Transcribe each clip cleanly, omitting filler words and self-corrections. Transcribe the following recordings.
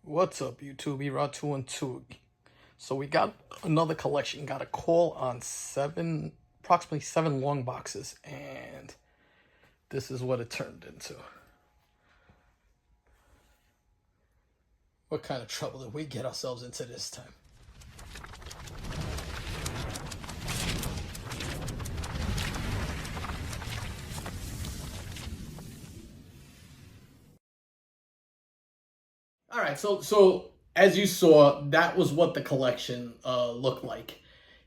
What's up, YouTube? Erod212. So we got another collection. Got a call on approximately seven long boxes, and this is what it turned into. What kind of trouble did we get ourselves into this time? All right, so as you saw, that was what the collection looked like.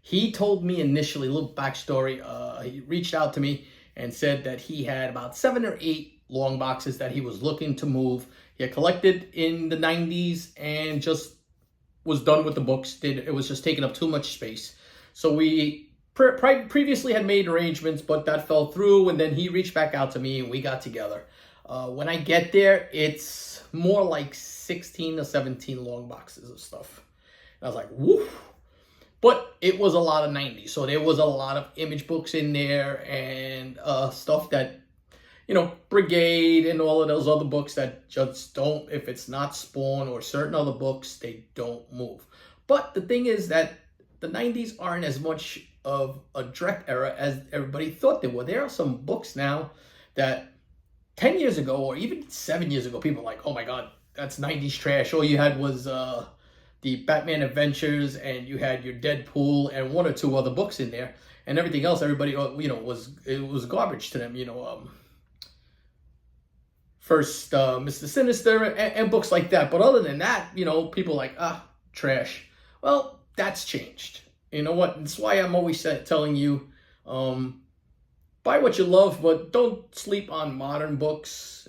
He told me initially, a little backstory. He reached out to me and said that he had about 7 or 8 long boxes that he was looking to move. He had collected in the 90s and just was done with the books. It was just taking up too much space. So we previously had made arrangements, but that fell through. And then he reached back out to me and we got together. When I get there, it's more like 16 to 17 long boxes of stuff. And I was like, woof. But it was a lot of 90s. So there was a lot of image books in there and stuff that, Brigade and all of those other books that just don't, if it's not Spawn or certain other books, they don't move. But the thing is that the 90s aren't as much of a direct era as everybody thought they were. There are some books now that 10 years ago or even 7 years ago, people were like, oh my God, that's 90s trash. All you had was the Batman Adventures, and you had your Deadpool and 1 or 2 other books in there, and everything else, everybody, was garbage to them. First Mr. Sinister and books like that. But other than that, people like, trash. Well, that's changed. You know what? That's why I'm always telling you, buy what you love, but don't sleep on modern books.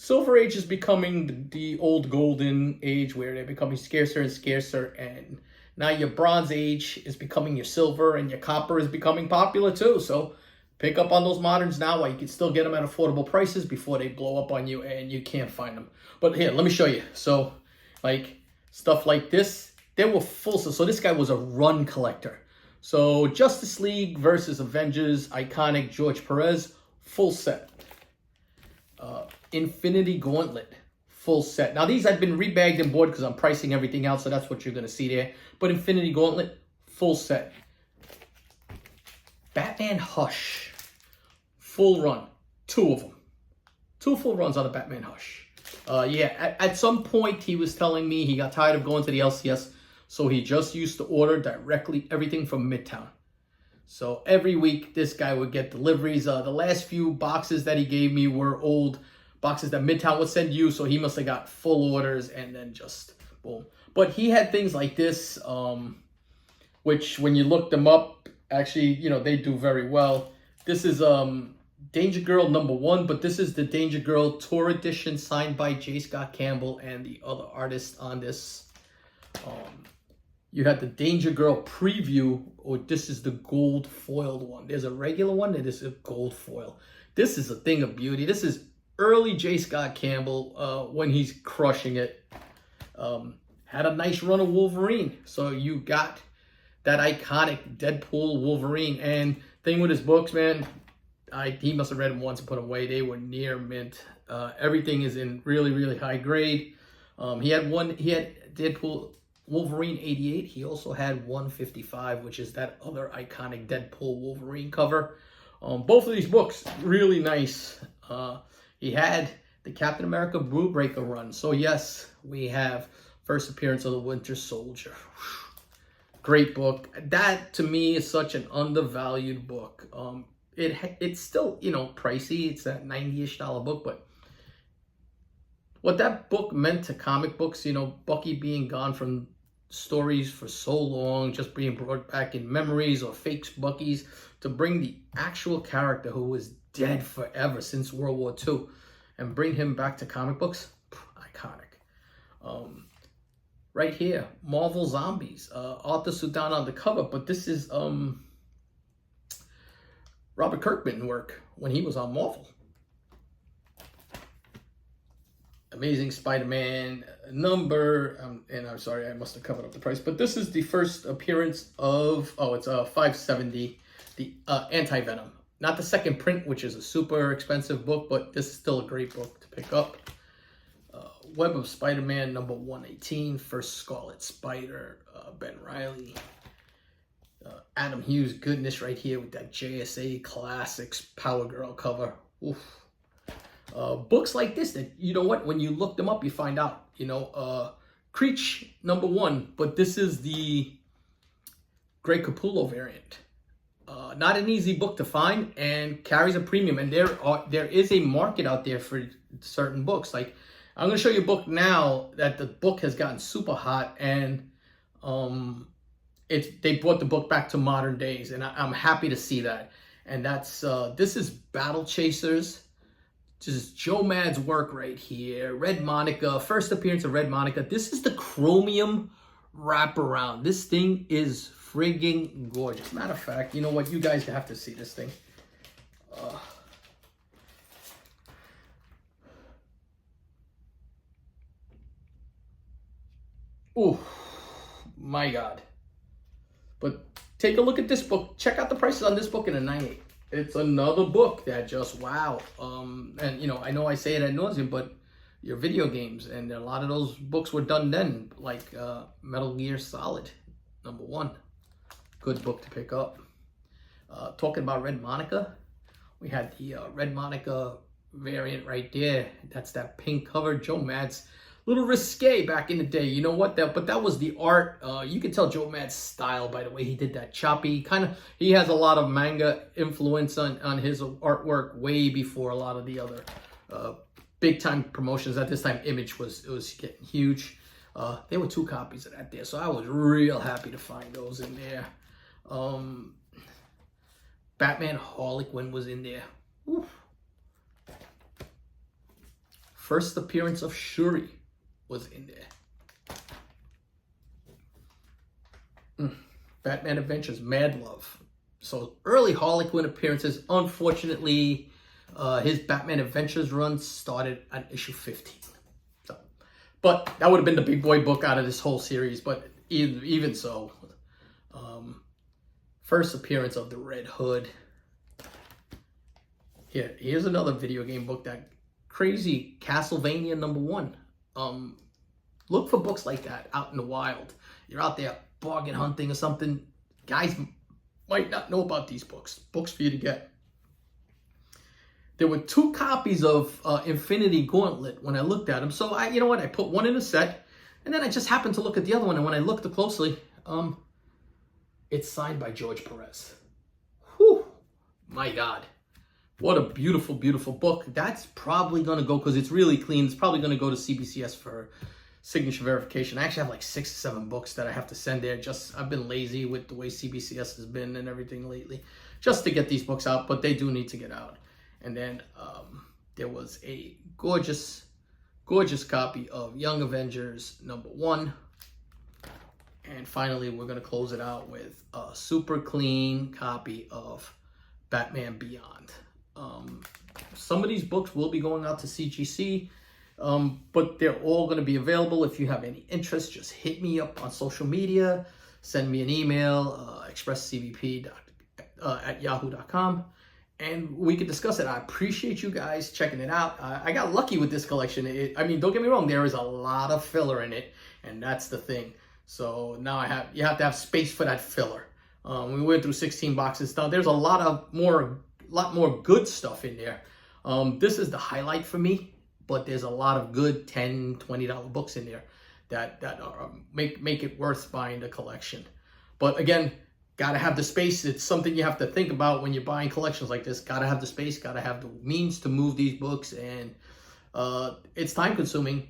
Silver Age is becoming the old golden age where they're becoming scarcer and scarcer. And now your Bronze Age is becoming your silver, and your copper is becoming popular too. So pick up on those moderns now while you can still get them at affordable prices before they blow up on you and you can't find them. But here, let me show you. So like stuff like this, they were full. So this guy was a run collector. So Justice League versus Avengers, iconic George Perez, full set. Infinity Gauntlet, full set. Now these I've been rebagged and bought because I'm pricing everything out, so that's what you're going to see there. But Infinity Gauntlet, full set. Batman Hush, full run. 2 of them. 2 full runs on the Batman Hush. At some point he was telling me he got tired of going to the LCS, so he just used to order directly everything from Midtown. So every week this guy would get deliveries. The last few boxes that he gave me were old boxes that Midtown would send you, so he must have got full orders and then just boom. But he had things like this, which when you look them up, actually, they do very well. This is Danger Girl #1, but this is the Danger Girl Tour Edition signed by J. Scott Campbell and the other artists on this. You had the Danger Girl preview, or this is the gold foiled one. There's a regular one, and this is a gold foil. This is a thing of beauty. This is early J. Scott Campbell when he's crushing it. Had a nice run of Wolverine. So you got that iconic Deadpool Wolverine. And thing with his books, man, he must have read them once and put them away. They were near mint. Everything is in really, really high grade. He had Deadpool Wolverine 88. He also had 155, which is that other iconic Deadpool Wolverine cover. Both of these books, really nice. He had the Captain America Brewbreaker run. So yes, we have first appearance of the Winter Soldier. Great book. That to me is such an undervalued book. It's still, pricey. It's that $90-ish book, but what that book meant to comic books, Bucky being gone from stories for so long, just being brought back in memories or fake Bucky's, to bring the actual character who was dead forever since World War II and bring him back to comic books, iconic. Right here, Marvel Zombies, Arthur Sudan on the cover, but this is Robert Kirkman work when he was on Marvel. Amazing Spider-Man number, and I'm sorry, I must have covered up the price, but this is the first appearance of, it's $570, the Anti-Venom. Not the second print, which is a super expensive book, but this is still a great book to pick up. Web of Spider-Man number 118, First Scarlet Spider, Ben Reilly. Adam Hughes goodness right here with that JSA Classics Power Girl cover. Oof. Books like this that, you know what, when you look them up, you find out, you know, Creech number 1, but this is the Greg Capullo variant. Not an easy book to find and carries a premium, and there is a market out there for certain books. Like, I'm going to show you a book now that the book has gotten super hot, and they brought the book back to modern days, and I'm happy to see that. And that's this is Battle Chasers. This is Joe Mad's work right here. Red Monica, first appearance of Red Monica. This is the Chromium wraparound. This thing is friggin' gorgeous. Matter of fact, you know what? You guys have to see this thing. Oh, my God. But take a look at this book. Check out the prices on this book in a 9.8. It's another book that just, wow. And, you know I say it ad nauseum, but your video games, and a lot of those books were done then, like Metal Gear Solid, number 1. Good book to pick up. Talking about Red Monica, we had the Red Monica variant right there. That's that pink cover. Joe Mad's little risque back in the day. You know what? But that was the art. You can tell Joe Mad's style by the way he did that choppy kind of. He has a lot of manga influence on his artwork way before a lot of the other big time promotions. At this time, Image was getting huge. There were 2 copies of that there, so I was real happy to find those in there. Batman Harley Quinn was in there. Oof. First appearance of Shuri was in there. Batman Adventures Mad Love. So early Harley Quinn appearances. Unfortunately, his Batman Adventures run started at issue 15. So, but that would have been the big boy book out of this whole series. But even so, first appearance of the Red Hood. Here's another video game book, that crazy Castlevania number 1. Look for books like that out in the wild. You're out there bargain hunting or something. Guys might not know about these books. Books for you to get. There were 2 copies of Infinity Gauntlet when I looked at them. So you know what? I put one in a set, and then I just happened to look at the other one. And when I looked closely, it's signed by George Perez. Whew, my God. What a beautiful, beautiful book. That's probably going to go, because it's really clean, it's probably going to go to CBCS for signature verification. I actually have like 6 or 7 books that I have to send there. I've been lazy with the way CBCS has been and everything lately, just to get these books out, but they do need to get out. And then there was a gorgeous, gorgeous copy of Young Avengers number 1. And finally, we're going to close it out with a super clean copy of Batman Beyond. Some of these books will be going out to CGC, but they're all going to be available. If you have any interest, just hit me up on social media, send me an email, expresscbp@yahoo.com, and we can discuss it. I appreciate you guys checking it out. I got lucky with this collection. I mean, don't get me wrong, there is a lot of filler in it, and that's the thing. So now you have to have space for that filler. We went through 16 boxes. Now there's a lot more good stuff in there. This is the highlight for me, but there's a lot of good $10, $20 books in there that are, make it worth buying the collection. But again, gotta have the space. It's something you have to think about when you're buying collections like this. Gotta have the space, gotta have the means to move these books, and it's time consuming.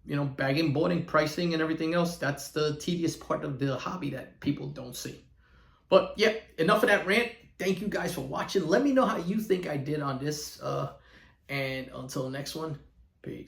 You know, bagging, boarding, pricing, and everything else. That's the tedious part of the hobby that people don't see. But yeah, enough of that rant. Thank you guys for watching. Let me know how you think I did on this. And until the next one, peace.